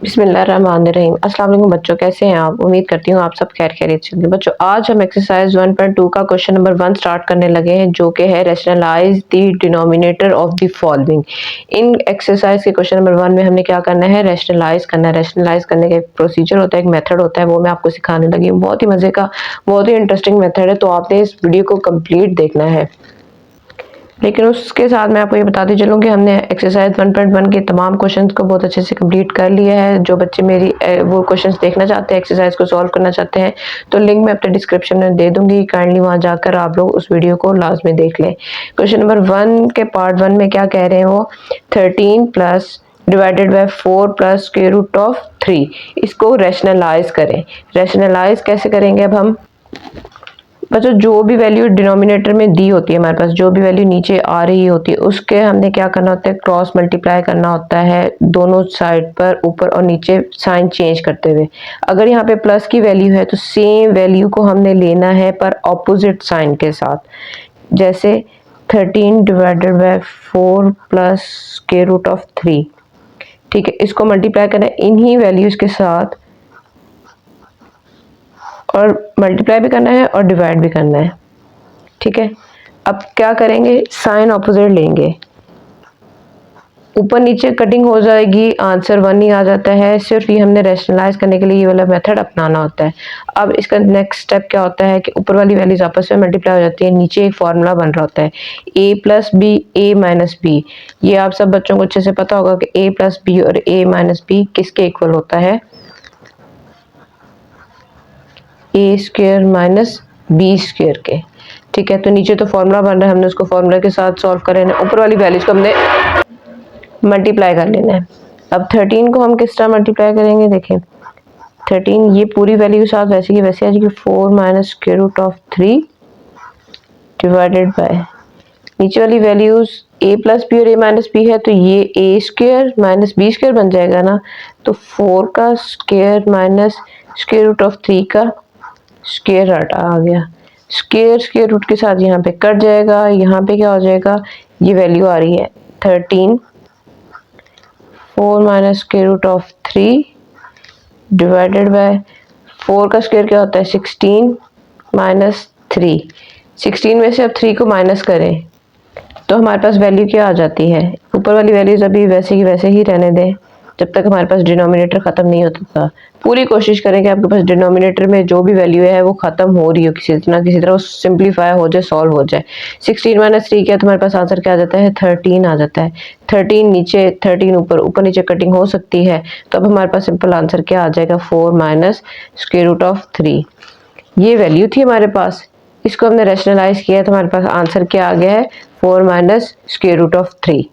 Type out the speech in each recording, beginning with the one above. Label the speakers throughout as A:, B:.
A: बिस्मिल्लाहिर्रहमानिर्रहीम। अस्सलाम वालेकुम बच्चों, कैसे हैं आप? उम्मीद करती हूँ आप सब खैर खैरियत से होंगे। बच्चों, आज हम एक्सरसाइज 1.2 का क्वेश्चन नंबर 1 स्टार्ट करने लगे हैं, जो कि है rationalise the denominator of the following. इन एक्सरसाइज के क्वेश्चन नंबर 1 में हमने क्या करना है? रैशनलाइज करना है। रैशनलाइज करने का एक प्रोसीजर होता है, एक मेथड होता है, वो मैं आपको सिखाने लगी हूँ। बहुत ही मजे का, बहुत ही इंटरेस्टिंग मेथड है, तो आपने इस वीडियो को कंप्लीट देखना है। लेकिन उसके साथ मैं आपको ये बताती चलूँ कि हमने एक्सरसाइज 1.1 के तमाम क्वेश्चंस को बहुत अच्छे से कंप्लीट कर लिया है। जो बच्चे मेरी वो क्वेश्चंस देखना चाहते हैं, एक्सरसाइज को सॉल्व करना चाहते हैं, तो लिंक मैं अपने डिस्क्रिप्शन में दे दूंगी। काइंडली वहाँ जाकर आप लोग उस वीडियो को लाजमी देख लें। क्वेश्चन नंबर 1 के पार्ट 1 में क्या कह रहे हैं वो? 13 plus divided by 4 plus square root of 3, इसको रैशनलाइज करें। रैशनलाइज कैसे करेंगे अब हम? बच्चों, जो भी वैल्यू डिनोमिनेटर में दी होती है, हमारे पास जो भी वैल्यू नीचे आ रही होती है, उसके हमने क्या करना होता है? क्रॉस मल्टीप्लाई करना होता है दोनों साइड पर, ऊपर और नीचे साइन चेंज करते हुए। अगर यहाँ पे प्लस की वैल्यू है तो सेम वैल्यू को हमने लेना है पर ऑपोजिट साइन के साथ। जैसे 13 divided by 4 plus square root of 3, ठीक है, इसको मल्टीप्लाई करना है इन्हीं वैल्यूज के साथ, और मल्टीप्लाई भी करना है और डिवाइड भी करना है। ठीक है, अब क्या करेंगे? साइन ऑपोजिट लेंगे, ऊपर नीचे कटिंग हो जाएगी, आंसर 1 ही आ जाता है। सिर्फ ये हमने रैशनलाइज करने के लिए ये वाला मेथड अपनाना होता है। अब इसका नेक्स्ट स्टेप क्या होता है कि ऊपर वाली वैल्यूज आपस में मल्टीप्लाई हो जाती है, नीचे एक फॉर्मूला बन रहा होता है a plus B a minus b. ये आप सब बच्चों को अच्छे से पता होगा कि a प्लस बी और a माइनस बी किसके इक्वल होता है? ए स्क्वायर माइनस बी स्क्वायर के। ठीक है, तो नीचे तो फॉर्मूला बन रहा है, हमने उसको फॉर्मूला के साथ सॉल्व करें, ऊपर वाली वैल्यूज को हमने मल्टीप्लाई कर लेना है। अब 13 को हम किस तरह मल्टीप्लाई करेंगे? देखें, 13 ये पूरी वैल्यू साथ वैसे की वैसे आ जाएगी, 4 minus square root of 3 divided by नीचे वाली वैल्यूज a प्लस बी और a माइनस बी है, तो ये a square minus B square बन जाएगा ना। तो 4 का square minus square root of 3 का स्क्वायर आ गया। स्क्वायर रूट के साथ यहाँ पे कट जाएगा, यहाँ पे क्या हो जाएगा? ये वैल्यू आ रही है 13, 4 minus square root of 3 divided by 4 का स्क्वायर क्या होता है? 16 माइनस 3। 16 में से अब 3 को माइनस करें तो हमारे पास वैल्यू क्या आ जाती है? ऊपर वाली वैल्यूज अभी वैसे की वैसे ही रहने दें जब तक हमारे पास डिनोमिनेटर खत्म नहीं होता था। पूरी कोशिश करें कि आपके पास डिनोमिनेटर में जो भी वैल्यू है वो खत्म हो रही हो, किसी ना किसी तरह सिंप्लीफाई हो जाए, सॉल्व हो जाए। 16 माइनस 3 क्या, तुम्हारे पास आंसर क्या आ जाता है? 13 आ जाता है। 13 नीचे, 13 ऊपर, ऊपर नीचे कटिंग हो सकती है, तो अब हमारे पास सिंपल आंसर क्या आ जाएगा? 4 माइनस स्क्वायर रूट ऑफ 3। ये वैल्यू थी हमारे पास, इसको हमने रैशनलाइज किया तो हमारे पास आंसर क्या आ गया है? 4 माइनस स्क्वायर रूट ऑफ 3।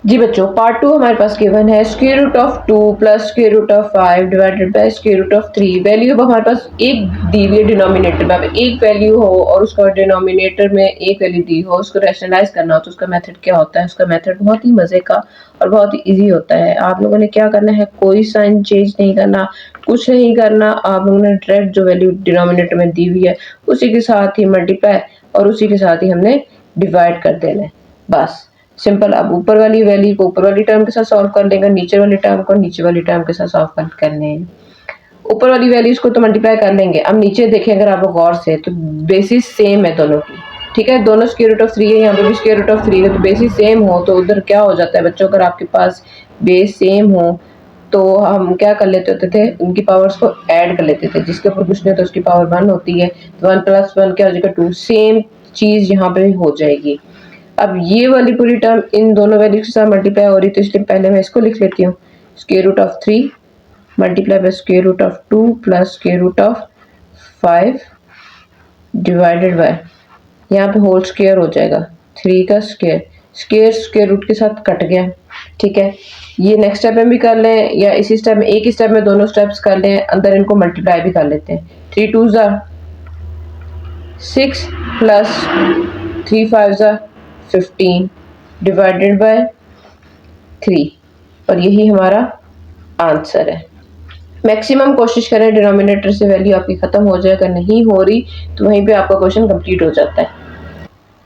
A: जी बच्चों, पार्ट 2 हमारे पास गिवन है square root of 2 plus square root of 5 divided by square root of 3। Value अब हमारे पास एक दी हुई है डिनोमिनेटर में, अब एक वैल्यू हो और उसका डिनोमिनेटर में एक वैल्यू दी हो, उसको रैशनलाइज करना हो तो उसका मेथड क्या होता है? उसका मेथड बहुत ही मजे का और बहुत ही ईजी होता है। आप लोगों ने क्या करना है? कोई साइन चेंज नहीं करना, कुछ नहीं करना। आप लोगों ने डायरेक्ट जो वैल्यू डिनोमिनेटर में दी हुई है उसी के साथ ही मल्टीप्लाई और उसी के साथ ही हमने डिवाइड कर देना है, बस सिंपल। अब ऊपर वाली वैल्यू को ऊपर वाली टर्म के साथ सॉल्व कर लेंगे, नीचे वाली टर्म को नीचे वाली टर्म के साथ सॉल्व कर लेंगे। ऊपर वाली वैल्यूज को तो मल्टीप्लाई कर लेंगे। अब नीचे देखें अगर आप गौर से, तो बेसिस सेम है दोनों की। ठीक है, दोनों स्क्वायर रूट ऑफ 3 है, यहाँ पे भी स्क्वायर रूट ऑफ 3 है, तो बेसिस सेम हो तो उधर क्या हो जाता है बच्चों? अगर आपके पास बेस सेम हो तो हम क्या कर लेते होते थे? उनकी पावर्स को ऐड कर लेते थे, जिसके ऊपर कुछ नहीं तो उसकी पावर 1 होती है, तो 1 प्लस 1 क्या हो जाएगा? 2। सेम चीज यहाँ पे हो जाएगी। अब ये वाली पूरी टर्म इन दोनों वैल्यू के साथ मल्टीप्लाई हो रही, तो इसलिए पहले मैं इसको लिख लेती हूँ, square root of 3 multiply by square root of 2 plus square root of 5 divided by, यहाँ पे होल स्क्वायर हो जाएगा 3 का स्क्वायर, स्क्वायर स्क्वायर रूट के साथ कट गया। ठीक है, ये नेक्स्ट स्टेप में भी कर लें या इसी स्टेप में, एक ही स्टेप में दोनों स्टेप्स कर लें, अंदर इनको मल्टीप्लाई भी कर लेते हैं। 3 2 6 प्लस 3 5 15 डिवाइडेड बाय 3, और यही हमारा आंसर है। मैक्सिमम कोशिश करें डिनोमिनेटर से वैल्यू आपकी खत्म हो जाए, अगर नहीं हो रही तो वहीं पे आपका क्वेश्चन कंप्लीट हो जाता है।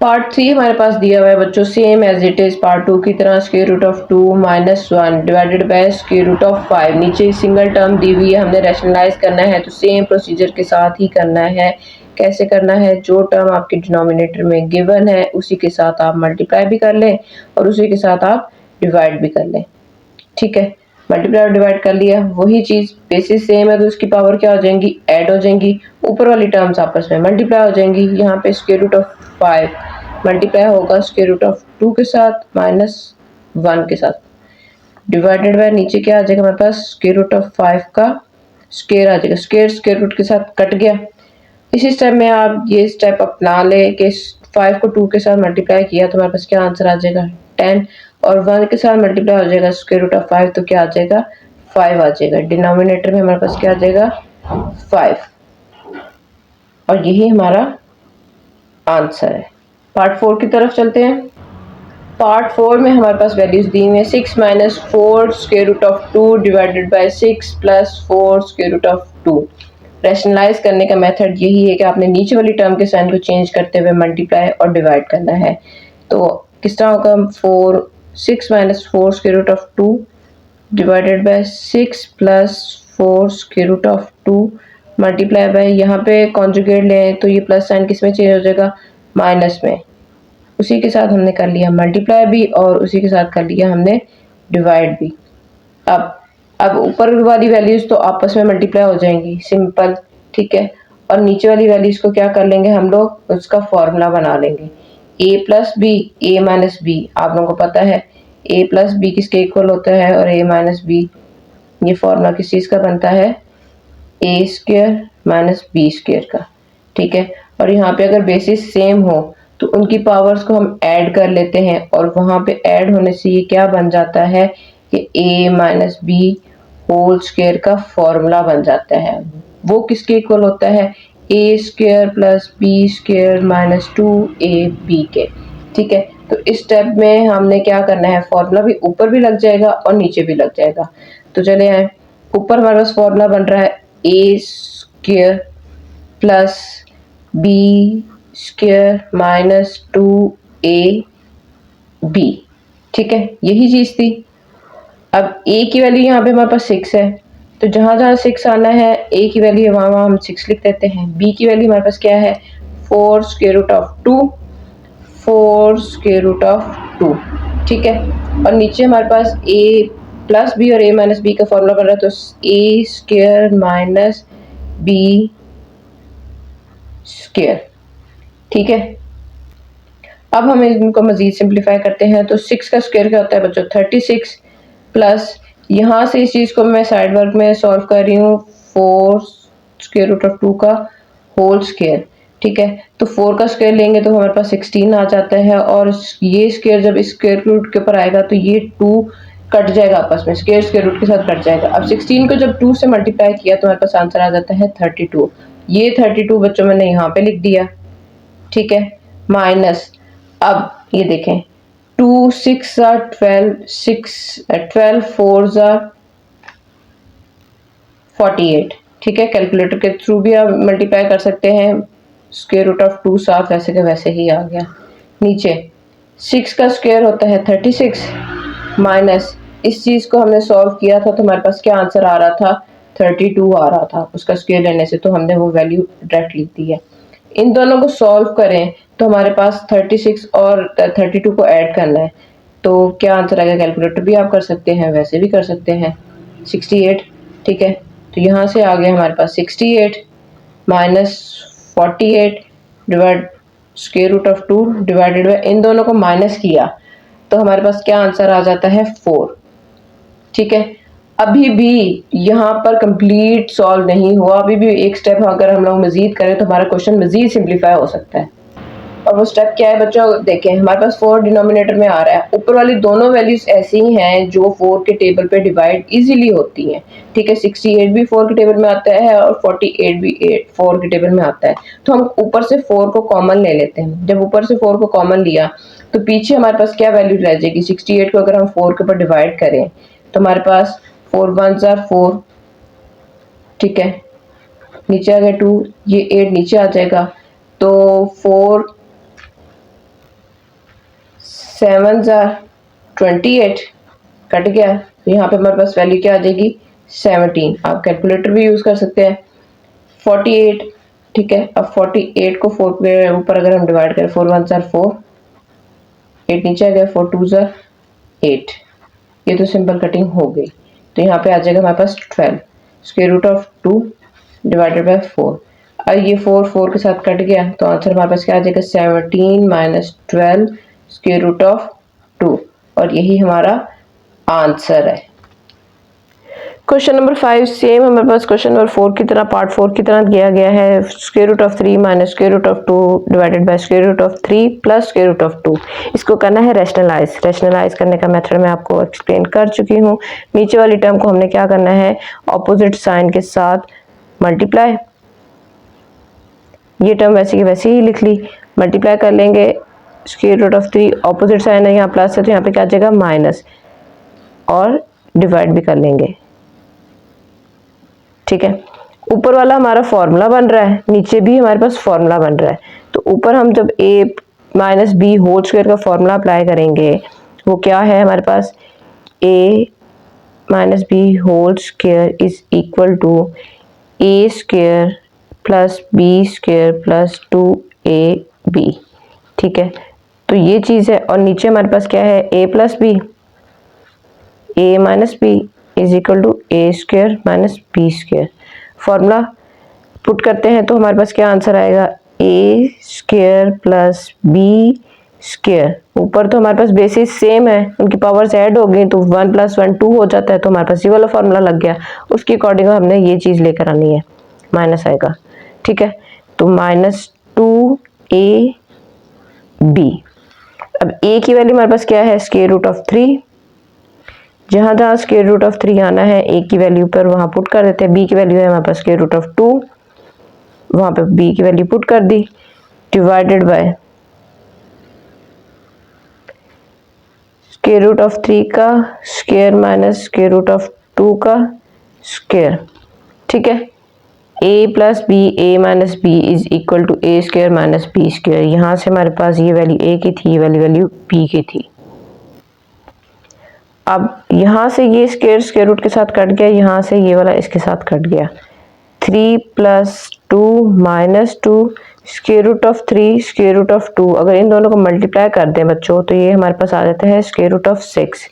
A: पार्ट 3 हमारे पास दिया हुआ है बच्चों, same as it is part 2 की तरह, square root of 2 minus 1 divided by square root of 5। नीचे सिंगल टर्म दी हुई है, हमने रैशनलाइज करना है तो सेम प्रोसीजर के साथ ही करना है। कैसे करना है, जो टर्म आपके डिनोमिनेटर में गिवन है उसी के साथ आप मल्टीप्लाई भी कर लें और उसी के साथ आप डिवाइड भी कर लें। ठीक है, मल्टीप्लाई और डिवाइड कर लिया, वही चीज बेसिस सेम है तो उसकी पावर क्या हो जाएंगी, ऐड हो जाएंगी, ऊपर वाली टर्म्स आपस में मल्टीप्लाई हो जाएंगी। यहाँ पे स्क्वायर रूट ऑफ 5 मल्टीप्लाई होगा स्क्वायर रूट ऑफ 2 के साथ माइनस 1 के साथ, डिवाइडेड बाय नीचे क्या आ जाएगा हमारे पास, स्क्वायर रूट ऑफ 5 का स्क्वायर आ जाएगा, स्क्वायर रूट के साथ कट गया। इसी स्टेप में आप ये स्टेप अपना ले कि 5 को 2 के साथ मल्टीप्लाई किया तो हमारे पास क्या आंसर आ जाएगा 10, और 1 के साथ मल्टीप्लाई हो जाएगा स्क्वायर रूट ऑफ 5 तो क्या आ जाएगा 5 आ जाएगा। डिनोमिनेटर में हमारे पास क्या आ जाएगा 5, और यही हमारा आंसर है। पार्ट 4 की तरफ चलते हैं। पार्ट 4 में हमारे पास वैल्यूज दी हुई है, 6 minus 4 square root of 2 divided by 6 plus 4 square root of 2। Rationalise करने का मेथड यही है कि आपने नीचे वाली टर्म के साइन को चेंज करते हुए मल्टीप्लाई और डिवाइड करना है। तो किस तरह होगा, 6 minus 4 square root of 2 divided by 6 plus 4 square root of 2 multiply by, यहाँ पे कॉन्जुगेट लें तो ये प्लस साइन किस में चेंज हो जाएगा, माइनस में। उसी के साथ हमने कर लिया मल्टीप्लाई भी और उसी के साथ कर लिया हमने डिवाइड भी। अब ऊपर वाली वैल्यूज तो आपस में मल्टीप्लाई हो जाएंगी, सिंपल, ठीक है। और नीचे वाली वैल्यूज को क्या कर लेंगे हम लोग, उसका फॉर्मूला बना लेंगे, a plus b a minus b. आप लोगों को पता है a प्लस बी किसके इक्वल होता है, और a माइनस बी ये फॉर्मूला किस चीज़ का बनता है, a square minus B square का, ठीक है। और यहाँ पे अगर बेसिस सेम हो तो उनकी पावर्स को हम ऐड कर लेते हैं, और वहाँ पे ऐड होने से ये क्या बन जाता है कि a minus b whole square का फॉर्मूला बन जाता है। वो किसके इक्वल होता है, a square plus b square minus 2ab के, ठीक है। तो इस स्टेप में हमने क्या करना है, फॉर्मूला भी ऊपर भी लग जाएगा और नीचे भी लग जाएगा। तो चले आए, ऊपर हमारे पास फॉर्मूला बन रहा है a square plus b square minus 2ab, ठीक है, यही चीज थी। अब a की वैल्यू यहाँ पे हमारे पास 6 है, तो जहां जहां 6 आना है a की वैल्यू है वहां हम 6 लिख देते हैं। b की वैल्यू हमारे पास क्या है, 4 square root of 2, 4 square root of 2, ठीक है। और नीचे हमारे पास a प्लस बी और a माइनस बी का फॉर्मूला बन रहा है, तो a square minus B square, ठीक है। अब हम इनको मजीद सिंप्लीफाई करते हैं, तो 6 का स्क्वायर क्या होता है बच्चों, 36 प्लस यहाँ से इस चीज़ को मैं साइड वर्क में सॉल्व कर रही हूँ, 4 स्क्वायर रूट ऑफ 2 का होल स्क्वायर, ठीक है। तो 4 का स्क्वायर लेंगे तो हमारे पास 16 आ जाता है, और ये स्क्वायर जब इस स्क्वायर रूट के ऊपर आएगा तो ये 2 कट जाएगा आपस में, स्क्वायर रूट के साथ कट जाएगा। अब 16 को जब 2 से मल्टीप्लाई किया तो हमारे पास आंसर आ जाता है 32। ये 32 बच्चों मैंने यहाँ पे लिख दिया, ठीक है, माइनस, अब ये देखें 2 6 12 12 4 48, ठीक है। कैलकुलेटर के थ्रू भी आप मल्टीप्लाई कर सकते हैं, स्क्वायर रूट ऑफ 2 साफ वैसे के वैसे ही आ गया। नीचे 6 का स्क्वायर होता है 36 माइनस, इस चीज को हमने सॉल्व किया था तो हमारे पास क्या आंसर आ रहा था, 32 आ रहा था, उसका स्क्वायर लेने से तो हमने वो वैल्यू डायरेक्ट लिख दी है। इन दोनों को सॉल्व करें तो हमारे पास 36 और 32 को ऐड करना है, तो क्या आंसर आएगा, कैलकुलेटर भी आप कर सकते हैं वैसे भी कर सकते हैं, 68, ठीक है। तो यहाँ से आ गया हमारे पास 68 minus 48 divide square root of 2 divided by, इन दोनों को माइनस किया तो हमारे पास क्या आंसर आ जाता है 4, ठीक है। अभी भी यहाँ पर कंप्लीट सॉल्व नहीं हुआ, अभी भी एक स्टेप अगर हम लोग मजीद करें तो हमारा क्वेश्चन मजीद सिंप्लीफाई हो सकता है। और वो स्टेप क्या है बच्चों, देखें हमारे पास 4 डिनोमिनेटर में आ रहा है, ऊपर वाली दोनों वैल्यूज ऐसी ही हैं जो 4 के टेबल पे डिवाइड इजीली होती हैं, ठीक है। 68 भी 4 के टेबल में आता है और 48 भी 4 के टेबल में आता है। तो हम ऊपर से 4 को कॉमन ले लेते हैं, जब ऊपर से 4 को कॉमन लिया तो पीछे हमारे पास क्या वैल्यू रह जाएगी, 68 को अगर हम 4 के ऊपर डिवाइड करें तो हमारे पास 4 1 4, ठीक है, नीचे आ गया 2, ये 8 नीचे आ जाएगा, तो 4 7 ज़ा 28 कट गया, तो यहाँ पे हमारे पास वैल्यू क्या आ जाएगी 17। आप कैलकुलेटर भी यूज़ कर सकते हैं। 48, ठीक है। अब 48 को 4 के ऊपर अगर हम डिवाइड करें, 4 1 ज़ा 4, 8 नीचे आ गया, 4 2 ज़ा 8, ये तो सिंपल कटिंग हो गई। तो यहाँ पे आ जाएगा हमारे पास 12 square root of 2 divided by 4। अब ये 4 4 के साथ कट गया, तो आंसर हमारे पास क्या आ जाएगा 17 माइनस 12 स्क्वायर रूट ऑफ 2, और यही हमारा आंसर है। क्वेश्चन नंबर 5 सेम हमारे पास क्वेश्चन नंबर 4 की तरह, पार्ट 4 की तरह दिया गया है। Square root of 3 minus square root of 2 divided by square root of 3 plus square root of 2। इसको करना है रैशनलाइज। रैशनलाइज करने का मेथड मैं आपको एक्सप्लेन कर चुकी हूँ। नीचे वाली टर्म को हमने क्या करना है, ऑपोजिट साइन के साथ मल्टीप्लाई। ये टर्म वैसे की वैसे ही लिख ली, मल्टीप्लाई कर लेंगे। Square root of 3 opposite sign है, यहाँ प्लस है, तो यहाँ पे क्या आ जाएगा माइनस, और डिवाइड भी कर लेंगे, ठीक है। ऊपर वाला हमारा फॉर्मूला बन रहा है, नीचे भी हमारे पास फॉर्मूला बन रहा है। तो ऊपर हम जब a minus b whole square का फॉर्मूला अप्लाई करेंगे, वो क्या है हमारे पास, a minus b whole square is equal to a square plus b square plus 2ab, ठीक है। तो ये चीज़ है, और नीचे हमारे पास क्या है, a plus B, a minus B is equal to A square minus B square. Formula put करते हैं तो हमारे पास क्या आंसर आएगा, a square plus b square. ऊपर तो हमारे पास बेसिस सेम है, उनकी पावर्स ऐड हो गई, तो 1 + 1 2 हो जाता है, तो हमारे पास ये वाला फॉर्मूला लग गया। उसके अकॉर्डिंग हमने ये चीज़ लेकर आनी है, माइनस आएगा, ठीक है। तो -2ab। अब a की वैल्यू हमारे पास क्या है, स्क्वायर रूट ऑफ 3। जहाँ जहाँ स्क्वायर रूट ऑफ 3 आना है a की वैल्यू पर वहाँ पुट कर देते हैं। b की वैल्यू है हमारे पास स्क्वायर रूट ऑफ 2, वहाँ पे b की वैल्यू पुट कर दी, divided by square root of 3 का square minus square root of 2 का स्क्वायर, ठीक है। a plus B, a minus B is equal to A square minus B square. यहाँ से हमारे पास ये वैल्यू a की थी, ये वैल्यू b की थी। अब यहाँ से ये स्क्वायर रूट के साथ कट गया, यहाँ से ये वाला इसके साथ कट गया। 3 + 2 - 2 square root of 3 square root of 2, अगर इन दोनों को मल्टीप्लाई कर दें बच्चों, तो ये हमारे पास आ जाता है स्क्वायर रूट ऑफ 6,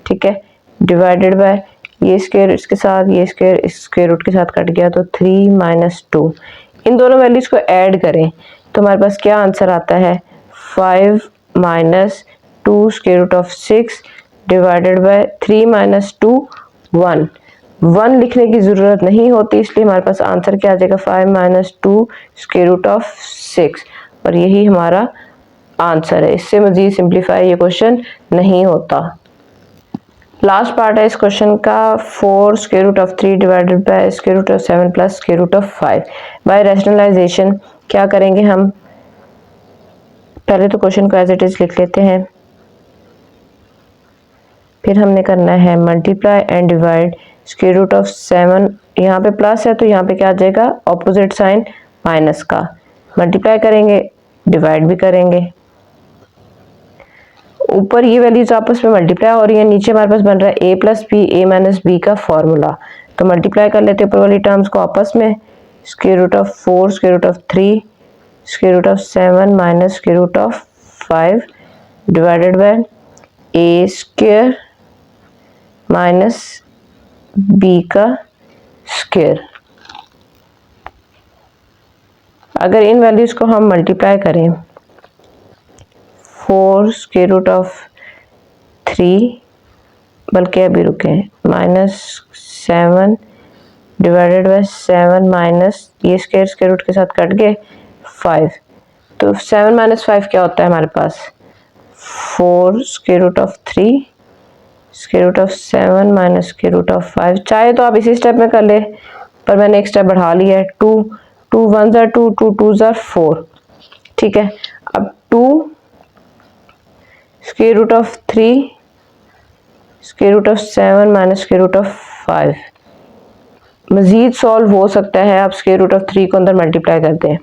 A: ठीक है। डिवाइडेड बाय ये स्क्वायर इसके साथ, ये स्क्वायर इस स्क्वायर रूट के साथ कट गया, तो 3 - 2। इन दोनों वैल्यूज को ऐड करें तो हमारे पास क्या आंसर आता है, 5 - 2 square root of 6 divided by 3 - 2 1। 1 लिखने की ज़रूरत नहीं होती, इसलिए हमारे पास आंसर क्या आ जाएगा, 5 - 2 स्क्वायर रूट ऑफ 6, और यही हमारा आंसर है। इससे मज़ीद सिंप्लीफाई ये क्वेश्चन नहीं होता। लास्ट पार्ट है इस क्वेश्चन का, 4 square root of 3 divided by square root of 7 plus square root of 5। By rationalisation क्या करेंगे हम, पहले तो क्वेश्चन को एज इट इज़ लिख लेते हैं, फिर हमने करना है multiply and divide square root of 7। यहाँ पे प्लस है तो यहाँ पे क्या आ जाएगा, ऑपोजिट साइन माइनस का, मल्टीप्लाई करेंगे, डिवाइड भी करेंगे। ऊपर ये वैल्यूज आपस में मल्टीप्लाई हो रही है, नीचे हमारे पास बन रहा है a plus B, a minus b का फॉर्मूला। तो मल्टीप्लाई कर लेते हैं ऊपर वाली टर्म्स को आपस में, square root of 4 square root of 3 square root of 7 minus square root of 5 divided by a square minus b का स्क्वायर। अगर इन वैल्यूज को हम मल्टीप्लाई करें, 4 स्क्वायर रूट ऑफ 3, बल्कि अभी रुके, -7 डिवाइडेड बाय 7 माइनस ये स्क्वायर रूट के साथ कट गए 5, तो 7 - 5 क्या होता है हमारे पास, 4 square root of 3 square root of 7 minus square root of 5। चाहे तो आप इसी स्टेप में कर ले, पर मैंने एक स्टेप बढ़ा लिया है, 2 2 1 ज़ा 2 2 2 ज़ा 4, ठीक है। अब 2 square root of 3 square root of 7 minus square root of 5। मजीद सॉल्व हो सकता है, आप स्क्वायर रूट ऑफ 3 को अंदर मल्टीप्लाई करते हैं,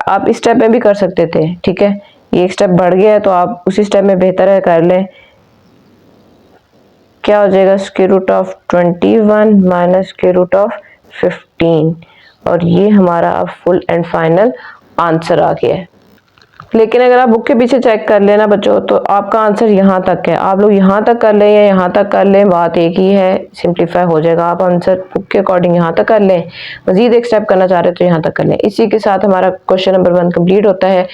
A: आप इस स्टेप में भी कर सकते थे, ठीक है। ये एक स्टेप बढ़ गया है तो आप उसी स्टेप में बेहतर है कर लें। क्या हो जाएगा, square root of 21 minus square root of 15, और ये हमारा अब फुल एंड फाइनल आंसर आ गया है। लेकिन अगर आप बुक के पीछे चेक कर लेना बच्चों तो आपका आंसर यहाँ तक है। आप लोग यहाँ तक कर लें या यहाँ तक कर लें, बात एक ही है, सिंप्लीफाई हो जाएगा। आप आंसर बुक के अकॉर्डिंग यहाँ तक कर लें, मजीद एक स्टेप करना चाह रहे तो यहाँ तक कर लें। इसी के साथ हमारा क्वेश्चन नंबर 1 कंप्लीट होता है।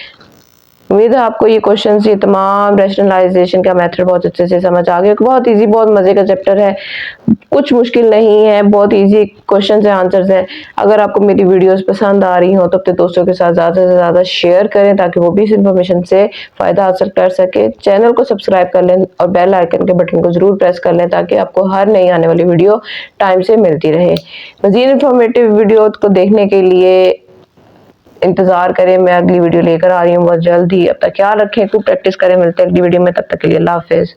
A: उम्मीद है आपको ये क्वेश्चंस, ये तमाम रैशनलाइजेशन का मेथड बहुत अच्छे से समझ आ गया। बहुत इजी, बहुत मजे का चैप्टर है, कुछ मुश्किल नहीं है, बहुत इजी क्वेश्चंस है, आंसर्स है। अगर आपको मेरी वीडियोस पसंद आ रही हो तो अपने दोस्तों के साथ ज़्यादा से ज़्यादा शेयर करें ताकि वो भी इस इन्फॉर्मेशन से फ़ायदा हासिल कर सके। चैनल को सब्सक्राइब कर लें और बेल आइकन के बटन को ज़रूर प्रेस कर लें ताकि आपको हर नई आने वाली वीडियो टाइम से मिलती रहे। मज़ीद इन्फॉर्मेटिव वीडियो को देखने के लिए इंतजार करें, मैं अगली वीडियो लेकर आ रही हूँ बहुत जल्द ही। अब तक ख्याल रखें, खूब प्रैक्टिस करें। मिलते हैं अगली वीडियो में, तब तक के लिए अल्लाह हाफिज़।